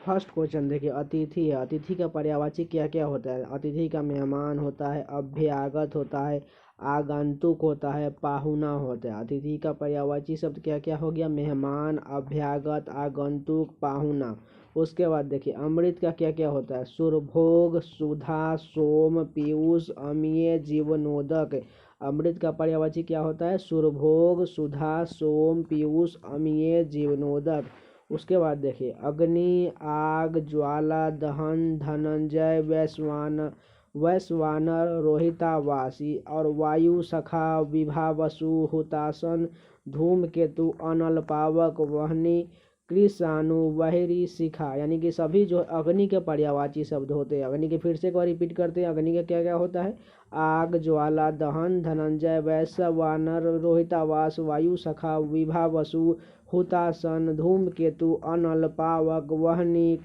First question देखिए, अतिथि है। अतिथि का पर्यायवाची क्या क्या होता है? अतिथि का मेहमान होता है, अभ्यागत होता है, आगंतुक होता है, पाहुना होता है। अतिथि का पर्यायवाची शब्द क्या क्या हो गया? मेहमान, अभ्यागत, आगंतुक, पाहुना। उसके बाद देखिए, अमृत का क्या क्या होता है? सुरभोग, सुधा, सोम, पीयूष, अमीय, जीवनोदक। अमृत का पर्यायवाची क्या होता है? सुरभोग, सुधा, सोम, पीयूष, अमीय, जीवनोदक। उसके बाद देखिए, अग्नि, आग, ज्वाला, दहन, धनंजय, वैश्वानर, रोहितावासी और वायु, सखा, विभावसु, हुतासन, धूमकेतु, अनल, पावक, वहनी, कृषाणु, बहिरी, शिखा। यानी कि सभी जो अग्नि के पर्यायवाची शब्द होते हैं। अग्नि के फिर से एक बार रिपीट करते हैं। अग्नि का क्या क्या होता है? आग, ज्वाला, दहन, धनंजय, वैश्वानर, रोहितावास, वायु, सखा, विभावसु, हुतासन, धूमकेतु, अनल, पावक, वहनी,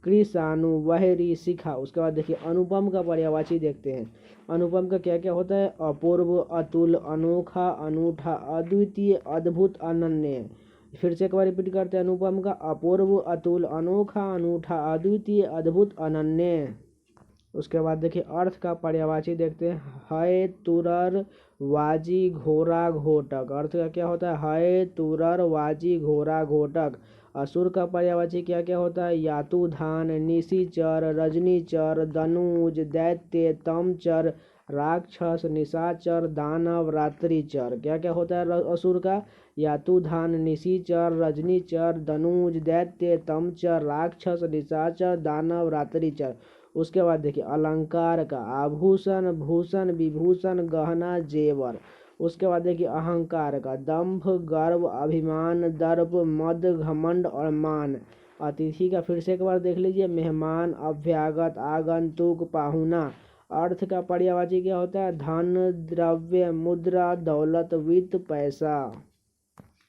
कृषाणु, बहिरी, शिखा। उसके बाद देखिए, अनुपम का पर्यायवाची देखते हैं। अनुपम का क्या क्या होता है? अपूर्व, अतुल, अनोखा, अनूठा, अद्वितीय, अद्भुत, अनन्य। फिर से एक बार रिपीट करते हैं। अनुपम का अपूर्व, अतुल, अनोखा, अनूठा, अद्वितीय, अद्भुत, अनन्य। उसके बाद देखिए, अर्थ का पर्यायवाची देखते हैं। है, तुरर, वाजी, घोड़ा, घोटक। अर्थ का क्या होता है? है, तुरर, वाजी, घोड़ा, घोटक। असुर का पर्यायवाची क्या क्या होता है? यातुधान, निशिचर, रजनीचर, दनुज, दैत्य, तमचर, राक्षस, निशाचर, दानव, रात्रिचर। क्या क्या होता है असुर का? यातुधान, निशिचर, रजनीचर, दनुज, दैत्य, तमचर, राक्षस, निशाचर, दानव, रात्रिचर। उसके बाद देखिए, अलंकार का आभूषण, भूषण, विभूषण, गहना, जेवर। उसके बाद देखिए, अहंकार का दंभ, गर्व, अभिमान, दर्प, मद, घमंड और मान। अतिथि का फिर से एक बार देख लीजिए। मेहमान, अभ्यागत, आगंतुक, पाहुना। अर्थ का पर्यायवाची क्या होता है? धन, द्रव्य, मुद्रा, दौलत, वित्त, पैसा।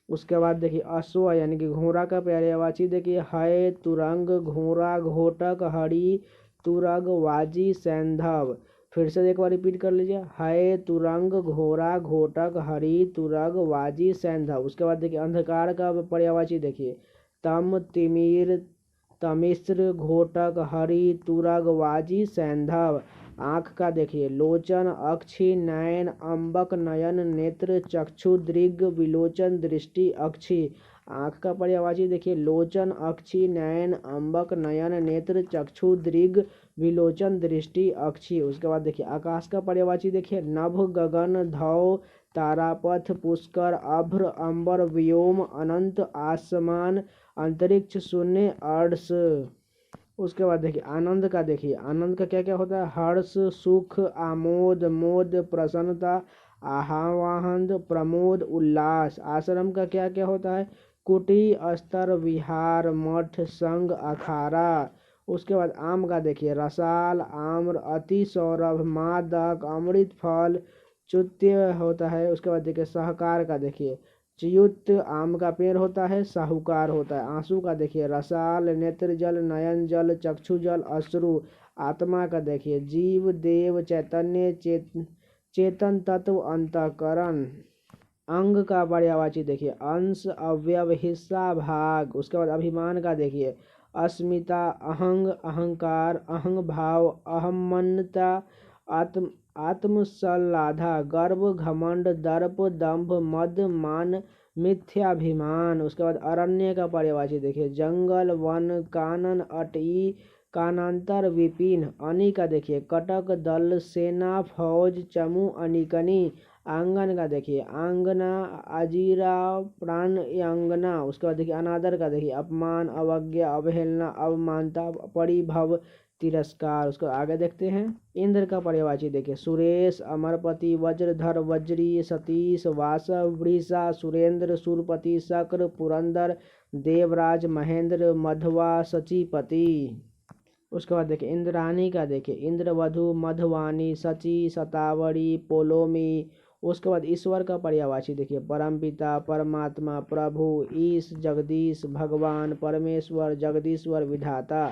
उसके बाद देखिए, अश्व यानी कि घोड़ा का पर्यायवाची देखिए। है, तुरंग, घोड़ा, घोटक, हरि, तुरग, वाजी, सैंधव। फिर से एक बार रिपीट कर लीजिए। है, तुरंग, घोड़ा, घोटक, हरि, तुरग, वाजी, सैंधव। उसके बाद देखिए, अंधकार का पर्यायवाची देखिए। तम, तिमिर, तमिश्र, घोटक, हरि, तुरग, वाजी, सैंधव। आँख का देखिए। लोचन, अक्षि, नयन, अम्बक, नयन, नेत्र, चक्षु, दृग, विलोचन, दृष्टि, अक्षि। आँख का पर्यायवाची देखिए। लोचन, अक्षि, नयन, अम्बक, नयन, नेत्र, चक्षु, दृग, विलोचन, दृष्टि, अक्षि। उसके बाद देखिए, आकाश का पर्यायवाची देखिए। नभ, गगन, धौ, तारापथ, पुष्कर, अभ्र, अंबर, व्योम, अनंत, आसमान, अंतरिक्ष, शून्य, अर्श। उसके बाद देखिए, आनंद का देखिए। आनंद का क्या क्या होता है? हर्ष, सुख, आमोद, मोद, प्रसन्नता, आह्लाद, प्रमोद, उल्लास। आश्रम का क्या क्या होता है? कुटी, अस्तर, विहार, मठ, संघ, अखाड़ा। उसके बाद आम का देखिए। रसाल, आम्र, अति सौरभ, मादक, अमृत फल, च्युत्य होता है। उसके बाद देखिए, सहकार का देखिए। च्युत आम का पेड़ होता है, साहूकार होता है। आंसू का देखिए। रसाल, नेत्र जल, नयन जल, चक्षु जल, अश्रु। आत्मा का देखिए। जीव, देव, चैतन्य, चेतन तत्व, अंतःकरण। अंग का पर्यायवाची देखिए। अंश, अवयव, हिस्सा, भाग। उसके बाद अभिमान का देखिए। अस्मिता, अहंग, अहंकार, अहंग भाव, अहम्मन्यता, आत्मसल्लाधा, गर्व, घमंड, दर्प, दंभ, मद, मान, मिथ्याभिमान। उसके बाद अरण्य का पर्यायवाची देखिए। जंगल, वन, कानन, अटई, कानांतर, विपिन। अनी का देखिए। कटक, दल, सेना, फौज, चमू, अनिकनी। आंगन का देखिए। आंगना, अजीरा, प्राण, अंगना। उसके बाद देखिए, अनादर का देखिए। अपमान, अवज्ञा, अवहेलना, अवमानता, परिभव, तिरस्कार। उसको आगे देखते हैं। इंद्र का पर्यायवाची देखिए। सुरेश, अमरपति, वज्रधर, वज्री, सतीश, वासव, वृषा, सुरेंद्र, सुरपति, शक्र, पुरंदर, देवराज, महेंद्र, मधवा, सचीपति। उसके बाद देखिए, इंद्राणी का देखिए। इंद्रवधु, मधवानी, सची, शतावरी, पोलोमी। उसके बाद ईश्वर का पर्यायवाची देखिए। परमपिता, परमात्मा, प्रभु, ईश, जगदीश, भगवान, परमेश्वर, जगदीश्वर, विधाता।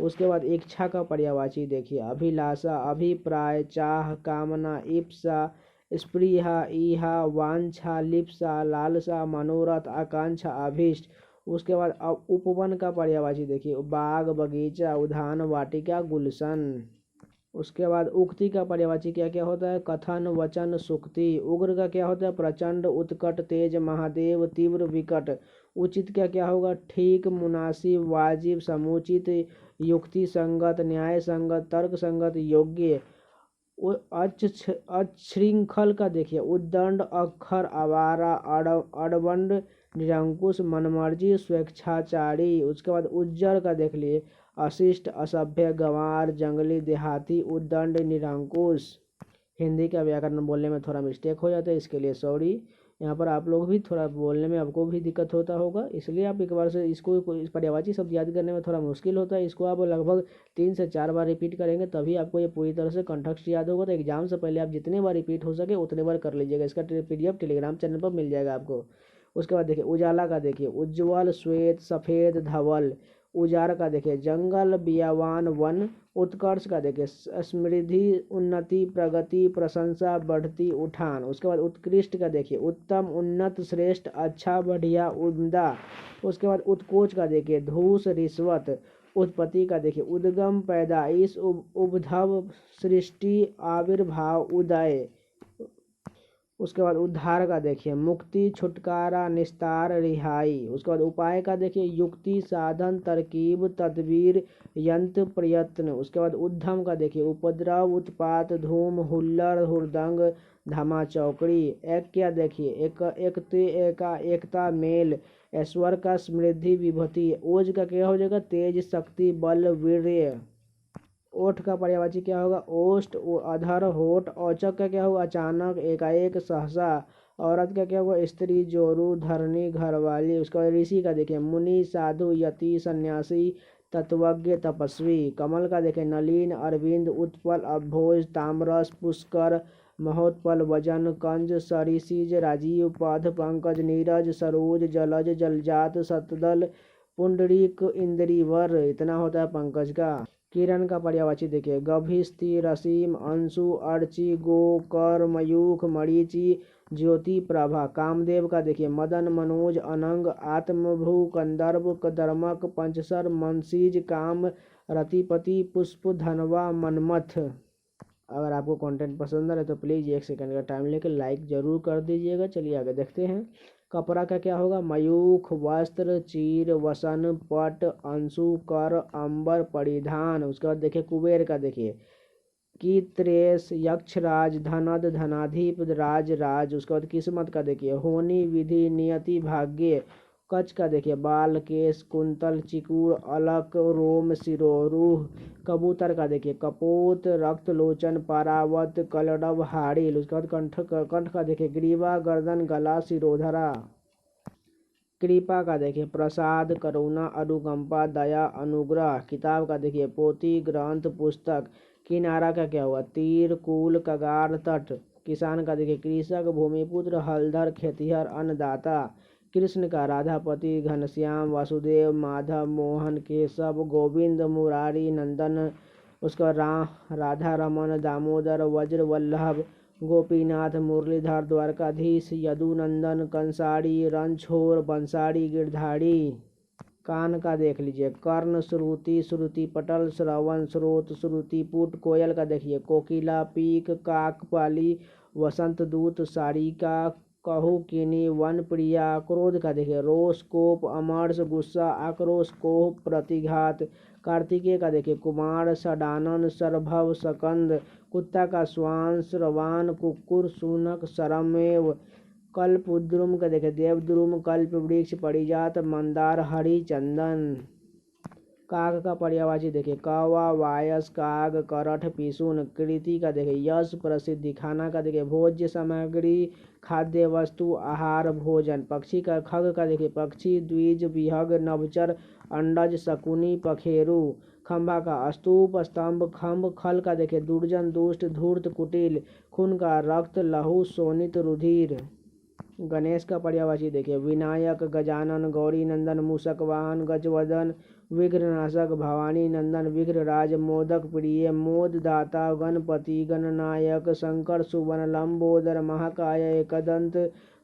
उसके बाद इच्छा का पर्यायवाची देखिए। अभिलाषा, अभिप्राय, चाह, कामना, इप्सा, स्पृहा, ईहा, वांछा, लिप्सा, लालसा, मनोरथ, आकांक्षा, अभीष्ट। उसके बाद अब उपवन का पर्यायवाची देखिए, बाग, बगीचा, उद्यान, वाटिका, गुलशन। उसके बाद उक्ति का पर्यायवाची क्या क्या होता है, कथन, वचन, सूक्ति। उग्र का क्या होता है, प्रचंड, उत्कट, तेज, महादेव, तीव्र, विकट। उचित क्या क्या होगा, ठीक, मुनासिब, वाजिब, समुचित, युक्ति संगत, न्याय संगत, तर्क संगत, योग्य। अच्छृंखल का देखिए, उद्दंड, अक्षर, आवारा, अड़बंड, निरंकुश, मनमर्जी, स्वेच्छाचारी। उसके बाद उज्जर का देख लिए, अशिष्ट, असभ्य, गंवार, जंगली, देहाती, उद्दंड, निरंकुश। हिंदी का व्याकरण बोलने में थोड़ा मिस्टेक हो जाता है, इसके लिए सॉरी। यहाँ पर आप लोग भी थोड़ा बोलने में आपको भी दिक्कत होता होगा, इसलिए आप एक बार से इसको इस पर्यायवाची शब्द याद करने में थोड़ा मुश्किल होता है। इसको आप लगभग 3 से 4 बार रिपीट करेंगे तभी आपको ये पूरी तरह से कंठस्थ याद होगा। तो एग्जाम से पहले आप जितने बार रिपीट हो सके उतने बार कर लीजिएगा। इसका PDF टेलीग्राम चैनल पर मिल जाएगा आपको। उसके बाद देखिए उजाला का देखिए, उज्ज्वल, श्वेत, सफ़ेद, धवल। उजार का देखिए, जंगल, बियावान, वन। उत्कर्ष का देखिए, समृद्धि, उन्नति, प्रगति, प्रशंसा, बढ़ती, उठान। उसके बाद उत्कृष्ट का देखिए, उत्तम, उन्नत, श्रेष्ठ, अच्छा, बढ़िया, उम्दा। उसके बाद उत्कोच का देखिए, धूस, रिश्वत। उत्पत्ति का देखिए, उद्गम, पैदाइश, उद्भव, सृष्टि, आविर्भाव, उदय। उसके बाद उद्धार का देखिए, मुक्ति, छुटकारा, निस्तार, रिहाई। उसके बाद उपाय का देखिए, युक्ति, साधन, तरकीब, तदबीर, यंत्र, प्रयत्न। उसके बाद उद्यम का देखिए, उपद्रव, उत्पात, धूम, हुल्लड़, हुड़दंग, धमा चौकड़ी। एक क्या देखिए, एकता, मेल। ऐश्वर का समृद्धि, विभूति। ओज का क्या हो जाएगा, तेज, शक्ति, बल, वीर्य। ओठ का पर्यायवाची क्या होगा, ओष्ठ, अधर, होठ। औचक का क्या होगा, अचानक, एकाएक, सहसा। औरत का क्या होगा, स्त्री, जोरू, धरनी, घरवाली। उसके बाद ऋषि का देखिए, मुनि, साधु, यति, सन्यासी, तत्वज्ञ, तपस्वी। कमल का देखिए, नलिन, अरविंद, उत्पल, अभोज, ताम्रस, पुष्कर, महोत्पल, वजन, कंज, सरिसिज, राजीव, पद, पंकज, नीरज, सरोज, जलज, जलजात, सतदल, पुंडरीक, इंद्रीवर। इतना होता है पंकज का। किरण का पर्यायवाची देखिए, गभीस्थी, रसीम, अंशु, अर्ची, गोकर, मयूख, मरीचि, ज्योति, प्रभा। कामदेव का देखिए, मदन, मनोज, अनंग, आत्मभू, कंदर्प, कदर्मक, पंचसर, मनसीज, काम, रतिपति, पुष्प, धनवा, मनमथ। अगर आपको कंटेंट पसंद आ रहा है तो प्लीज़ 1 सेकंड का टाइम लेकर लाइक ज़रूर कर दीजिएगा। चलिए आगे देखते हैं। कपड़ा का क्या होगा, मयूख, वस्त्र, चीर, वसन, पट, अंशु, कर, अंबर, परिधान। उसके बाद देखिए कुबेर का देखिए, की, त्रेस, यक्षराज, धनद, धनाधिप, राज। उसके बाद किस्मत का देखिए, होनी, विधि, नियति, भाग्य। कच का देखिए, बाल, केश, कुंतल, चिकूर, अलक, रोम, सिरोरूह। कबूतर का देखिए, कपोत, रक्त, लोचन, पारावत, कलडव, हाड़िल। उसके बाद कंठ का देखिए, ग्रीवा, गर्दन, गला, सिरोधरा। कृपा का देखिए, प्रसाद, करुणा, अनुकंपा, दया, अनुग्रह। किताब का देखिए, पोथी, ग्रंथ, पुस्तक। किनारा का क्या हुआ, तीर, कूल, कगार, तट। किसान का देखिए, कृषक, भूमिपुत्र, हलधर, खेतिहर, अन्नदाता। कृष्ण का राधापति, घनश्याम, वासुदेव, माधव, मोहन, केशव, गोविंद, मुरारी, नंदन। उसका राधा रमन, दामोदर, वज्र वल्लभ, गोपीनाथ, मुरलीधर, द्वारकाधीश, यदुनंदन, कंसारी, रणछोड़, बंसारी, गिरधारी। कान का देख लीजिए, कर्ण, श्रुति, श्रुति पटल, श्रवण, स्रोत, श्रुतिपुट। कोयल का देखिए, कोकिला, पीक, काक, पाली, वसंत दूत, सारिका, कहू, किनी, वन प्रिया। क्रोध का देखिए, रोष, कोप, अमर्ष, गुस्सा, आक्रोश, कोप, प्रतिघात। कार्तिकेय का देखिए, कुमार, षडानन, सरभव, सकंद। कुत्ता का श्वान, श्रवान, कुक्कुर, शूनक, सरमेव। कल्पद्रुम का देखे, देवद्रुम, कल्प वृक्ष, परिजात, मंदार, हरि, चंदन। काग का पर्यायवाची देखिए, कौवा, वायस, काग, करठ, पिशुन। कृति का देखिए, यश, प्रसिद्धि। खाना का देखिए, भोज्य सामग्री, खाद्य वस्तु, आहार, भोजन। पक्षी का खग का देखिए, पक्षी, द्विज, विहग, नभचर, अंडज, शकुनी, पखेरु। खंभा का स्तूप, स्तंभ, खम्भ। खल का देखिए, दुर्जन, दुष्ट, धूर्त, कुटिल। खून का रक्त, लहू, शोणित, रुधिर। गणेश का पर्यायवाची देखिए, विनायक, गजानन, गौरी नंदन, मूषक वाहन, गजवदन, विघ्ननाशक, भवानी नंदन, विघ्नराज, मोदक प्रिय, मोददाता, गणपति, गणनायक, शंकर सुवन, लंबोदर, महाकाय, एकदंत,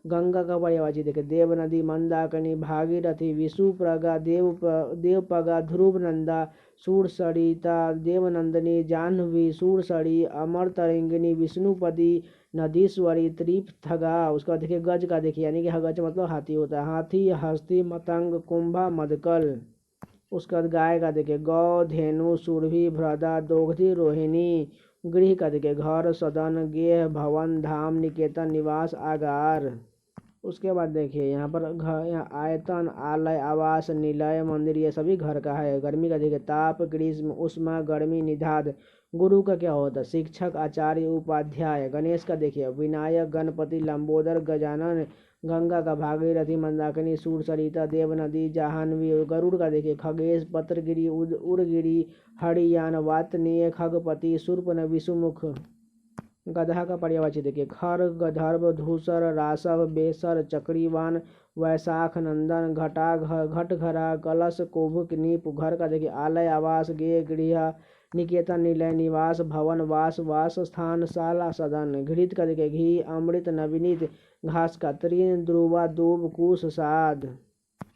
गंगा का पर्यायवाची देखिए देव नदी, मंदाकिनी, भागीरथी, विषुप्रगा, देवपगा, ध्रुव नंदा, सूर सरिता, देवनंदिनी, जाह्नवी, सूरसरी, अमर तरंगिनी, विष्णुपदी, नदीश्वरी, त्रिपथगा। उसका देखिए गज का देखिए यानी कि गज मतलब हाथी होता है, हाथी, हस्ती, मतंग, कुंभा, मदकल। उसके बाद गाय का देखिए गौ, धेनु, सुरभि, भ्रदा, दोग्धी, रोहिणी। गृह का देखिए घर, सदन, गेह, भवन, धाम, निकेतन, निवास, आगार। उसके बाद देखिए यहाँ पर घर, यहाँ आयतन, आलय, आवास, निलय, मंदिर, ये सभी घर का है। गर्मी का देखिए ताप, ग्रीष्म, उष्मा, गर्मी, निधाद। गुरु का क्या होता है शिक्षक, आचार्य, उपाध्याय। गणेश का देखिए विनायक, गणपति, लंबोदर, गजानन। गंगा का भागीरथी, मंदाकिनी, सूर सरिता, देव नदी, जाह्नवी। गरुड़ का देखिए खगेश, पत्रगिरि, उड़गिरि, हरियान, वातनीय, खगपति, शूर्पण, विषुमुख। गधा का पर्यायवाची देखिए खर, गधर्व, धूसर, रासव, बेसर, चक्रीवान, वैशाख, नंदन, घटघरा, कलश, कुभुक, नीप। घर का देखिए आलय, आवास, गेह, गृह, निकेतन, निलय, निवास, भवन, वास स्थान, शाला, सदन। घृत का देखिए घी, अमृत, नवनीत। घास का तृण, ध्रुवा, दूब, कुश, साध।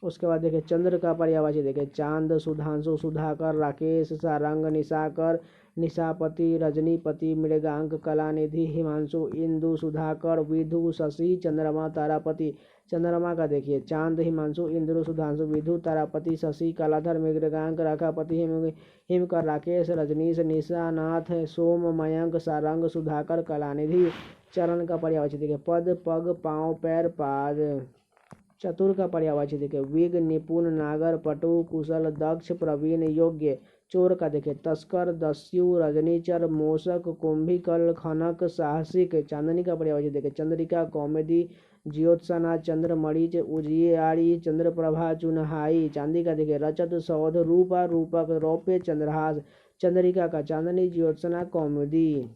उसके बाद देखिए चंद्र का पर्यायवाची देखिए चांद, सुधांशु, सुधाकर, राकेश, सारंग, निशाकर, निशापति, रजनीपति, मृगांक, कलानिधि, हिमांशु, इंदु, सुधाकर, विधु, शशि, चंद्रमा, तारापति। चंद्रमा का देखिए चांद, हिमांशु, इंद्र, सुधांशु, विधु, तारापति, शशि, कलाधर, मृगांक, राकापति, हिमकर, राकेश, रजनीश, निशानाथ, सोम, मयंक, सारंग, सुधाकर, कलानिधि। चरण का पर्यायवाची देखिए पद, पग, पाँव, पैर, पाद। चतुर का पर्यायवाची देखिए विग, निपुण, नागर, पटु, कुशल, दक्ष, प्रवीण, योग्य। चोर का देखिए तस्कर, दस्यु, रजनीचर, मोशक, कुंभिकल, खनक, साहसिक। चांदनी का पर्यायवाची देखिए चंद्रिका, कौमुदी, ज्योत्सना, चंद्र, मरीच, उजियारी, चंद्रप्रभा, चुनहाई। चांदी का देखिए रजत, सौध, रूपा, रूपक, रौप्य, चंद्रहास। चंद्रिका का चांदनी, ज्योत्सना, कौमुदी।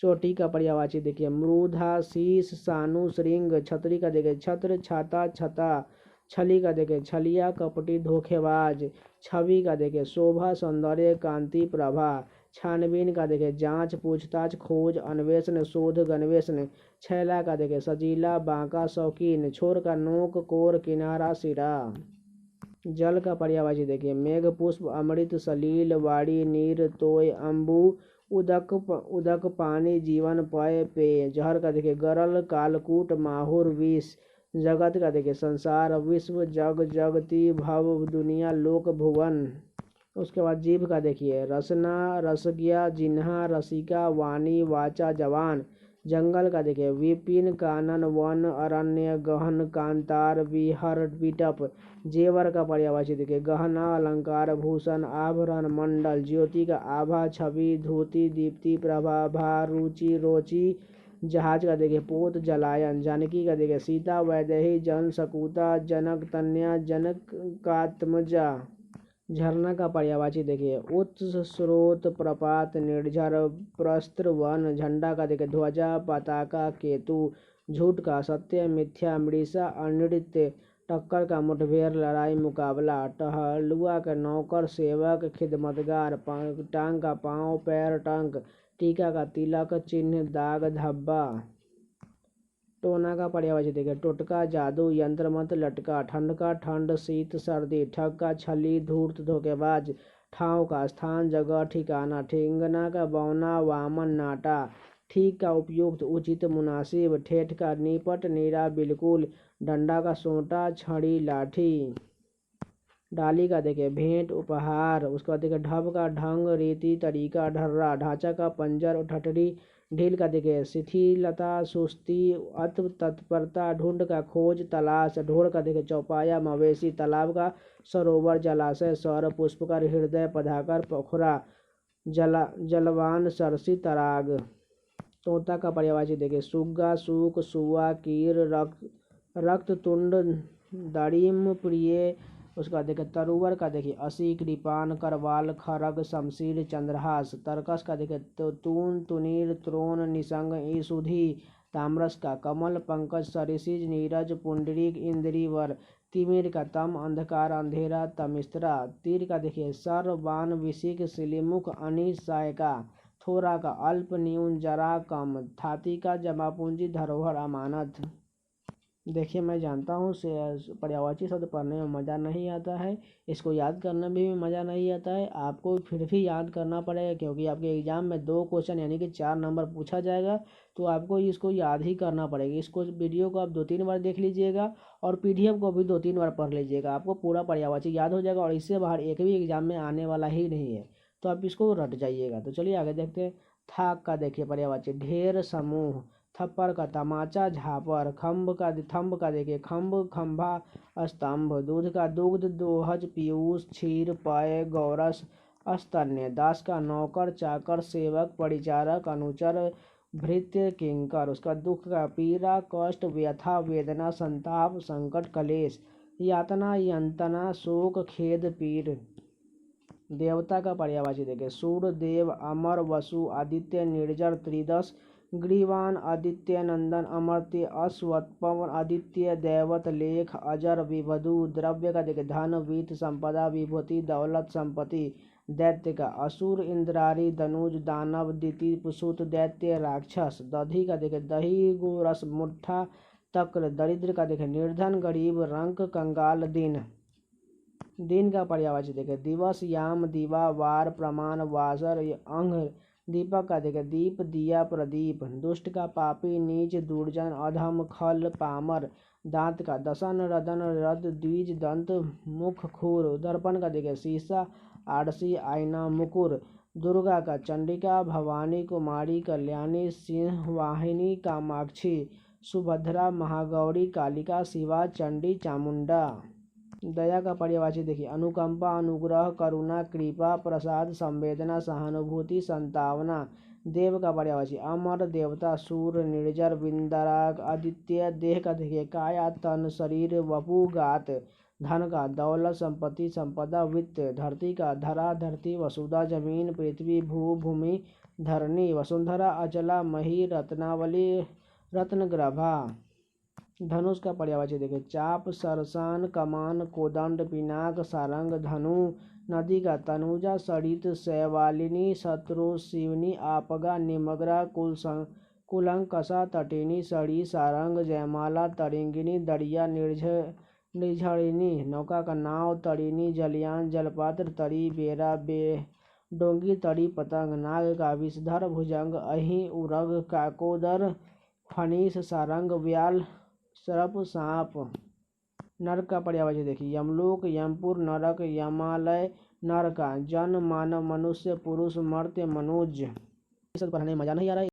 चोटी का पर्यायवाची देखिए मृधा, शीश, सानु, श्रृंग। छतरी का देखिए छत्र, छाता, छता। छली का देखिए छलिया, कपटी, धोखेबाज। छवि का देखिए शोभा, सौंदर्य, कांति, प्रभा। छानबीन का देखिए जांच, पूछताछ, खोज, अन्वेषण, शोध, गन्वेषण। छैला का देखिए सजीला, बांका, शौकीन। छोर का नोक, कोर, किनारा, सिरा। जल का पर्यायवाची देखिए मेघ, पुष्प, अमृत, सलील, वाड़ी, नीर, तोय, अम्बु। उदक पानी, जीवन, पेय। जहर का देखिए गरल, कालकूट, माहुर, विष। जगत का देखिए संसार, विश्व, जग, जगती, भव, दुनिया, लोक, भुवन। उसके बाद जीभ का देखिए रसना, रसज्ञा, जिन्हा, रसिका, वाणी, वाचा, जवान। जंगल का देखिए विपिन, कानन, वन, अरण्य, गहन, कांतार, विहर, विटप। जेवर का पर्यायवाची देखिए गहना, अलंकार, भूषण, आभरण, मंडल। ज्योति का आभा, छवि, धूति, दीप्ति, प्रभा, भा, रुचि, रोचि। जहाज का देखिए पोत, जलायन। जानकी का देखिए सीता, वैदेही, जन, सकुता, जनक, तन्या, जनकात्मजा। झरना का पर्यायवाची देखिए उत्स, स्रोत, प्रपात, निर्झर, प्रस्त्र, वन। झंडा का देखिए ध्वजा, पताका, केतु। झूठ का सत्य, मिथ्या, मृषा, अनृत्य। टक्कर का मुठभेड़, लड़ाई, मुकाबला। टहलुआ का नौकर, सेवक, खिदमतगार। टांग का पाँव, पैर, टंक। टीका का तिलक, चिन्ह, दाग, धब्बा। टोना का पर्यायवाची देखिए टोटका, जादू, यंत्र, मंत्र, लटका। ठंड का ठंड, शीत, सर्दी। ठग का छली, धूर्त, धोखेबाज। ठाव का स्थान, जगह, ठिकाना। ठेंगना का बौना, वामन, नाटा। ठीक का उपयुक्त, उचित, मुनासिब। ठेठ का निपट, नीरा, बिल्कुल। डंडा का सोंटा, छड़ी, लाठी। डाली का देखिए भेंट, उपहार। उसके बाद देखिए ढब का ढंग, रीति, तरीका, ढर्रा। ढांचा का पंजर, ठठरी। ढील का देखिए शिथिलता, सुस्ती, अत, तत्परता। ढूंढ का खोज, तलाश। ढोर का देखिए चौपाया, मवेशी। तालाब का सरोवर, जलाशय। सौर, पुष्पकर, हृदय, पधाकर, पोखरा। जलवान, सरसी, तराग। तोता का पर्यायवाची देखिए सुग्गा, सूक, सुआ, कीर, रक्त तुंड, दाड़िम, प्रिय। उसका देखिए तरुवर का देखिए असी, कृपान, करवाल, खरग, शमशीर, चंद्रहास। तरकस का देखिए तून, तुनीर, त्रोण, निसंग, ईसुधि। ताम्रस का कमल, पंकज, सरिसिज, नीरज, पुंडरीक, इंद्रीवर। तिमिर का तम, अंधकार, अंधेरा, तमिस्त्रा। तीर का देखिए सर, बाण, विशिक, सिलीमुख, अनिश, सायका। थोड़ा का अल्प, न्यून, जरा, कम। थाती का जमा पूंजी, धरोहर, अमानत। देखिए मैं जानता हूँ से पर्यायवाची शब्द पढ़ने में मज़ा नहीं आता है, इसको याद करने में भी मज़ा नहीं आता है। आपको फिर भी याद करना पड़ेगा क्योंकि आपके एग्ज़ाम में 2 क्वेश्चन यानी कि 4 नंबर पूछा जाएगा, तो आपको इसको याद ही करना पड़ेगा। इसको वीडियो को आप 2-3 बार देख लीजिएगा और PDF को भी 2-3 बार पढ़ लीजिएगा, आपको पूरा पर्यायवाची याद हो जाएगा और इससे बाहर एक भी एग्ज़ाम में आने वाला ही नहीं है, तो आप इसको रट जाइएगा। तो चलिए आगे देखते हैं। थाक का देखिए पर्यायवाची ढेर, समूह। थप्पड़ का तमाचा, झापर। थंब का देखिए खम्भ, खंभा, स्तंभ। दूध का दुग्ध, दोहज, पीयूष, क्षीर, पेय, गौरस, स्तन्य। दास का नौकर, चाकर, सेवक, परिचारक, अनुचर, भृत्य, किंकर। उसका दुख का पीड़ा, कष्ट, व्यथा, वेदना, संताप, संकट, कलेश। यातना, यंतना, शोक, खेद, पीड़। देवता का पर्यायवाची देखें सूर्य, देव, अमर, वसु, आदित्य, निर्जर, त्रिदश, ग्रीवान, आदित्य नंदन, अमर्त्य, अश्वत्थ, पवन, आदित्य, दैवत, लेख, अजर, विभदु। द्रव्य का देखें धन, वित्त, संपदा, विभूति, दौलत, संपत्ति। दैत्य का असुर, इंद्रारी, धनुज, दानव, दिति, पुसुत, दैत्य, राक्षस। दधी का देखें दही, गोरस, मुट्ठा, तक्र। दरिद्र का देखें निर्धन, गरीब, रंक, कंगाल, दीन। दिन का पर्यायवाची देखें दिवस, याम, दिवा, वार, प्रमाण, वासर, अंग। दीपक का देखें दीप, दिया, प्रदीप। दुष्ट का पापी, नीच, दुर्जन, अधम, खल, पामर। दांत का दसन, रदन, रद, द्विज, दंत, मुख, खूर। दर्पण का देखें शीशा, आरसी, आईना, मुकुर। दुर्गा का चंडिका, भवानी, कुमारी, कल्याणी, सिंहवाहिनी, कामाक्षी। सुभद्रा, महागौरी, कालिका, शिवा, चंडी, चामुंडा। दया का पर्यायवाची देखिए अनुकंपा, अनुग्रह, करुणा, कृपा, प्रसाद, संवेदना, सहानुभूति, संतावना। देव का पर्यायवाची अमर, देवता, सूर्य, निर्जर, विंदाराग, आदित्य। देह का देखिए काया, तन, शरीर, वपु, गात। धन का दौलत, संपत्ति, संपदा, वित्त। धरती का धरा, धरती, वसुधा, जमीन, पृथ्वी, भूमि, धरणी। वसुंधरा, अचला, मही, रत्नावली, रत्नग्रभा। धनुष का पर्यायवाची देखें चाप, सरसान, कमान, कोदंड, पिनाक, सारंग, धनु। नदी का तनुजा, सरित, शैवालिनी, शत्रुशिवनी, आपगा, निमग्रा, कुलंकसा, तटिनी, सड़ी, सारंग, जयमाला, तरिंगिनी, दरिया, निर्झरिणी। नौका का नाव, तरिणी, जलयान, जलपात्र, तरी, बेरा, डोंगी, तरी, पतंग। नाग का विषधर, भुजंग, अहि, उरग, काकोदर, फणीस, सारंग, व्याल, सर्प, सांप। नरक का पर्यायवाची देखिए यमलोक, यमपुर, नरक, यमालय, नरका। जन, मानव, मनुष्य, पुरुष, मर्त्य, मनुज। पढ़ने में मजा नहीं आ रहा है।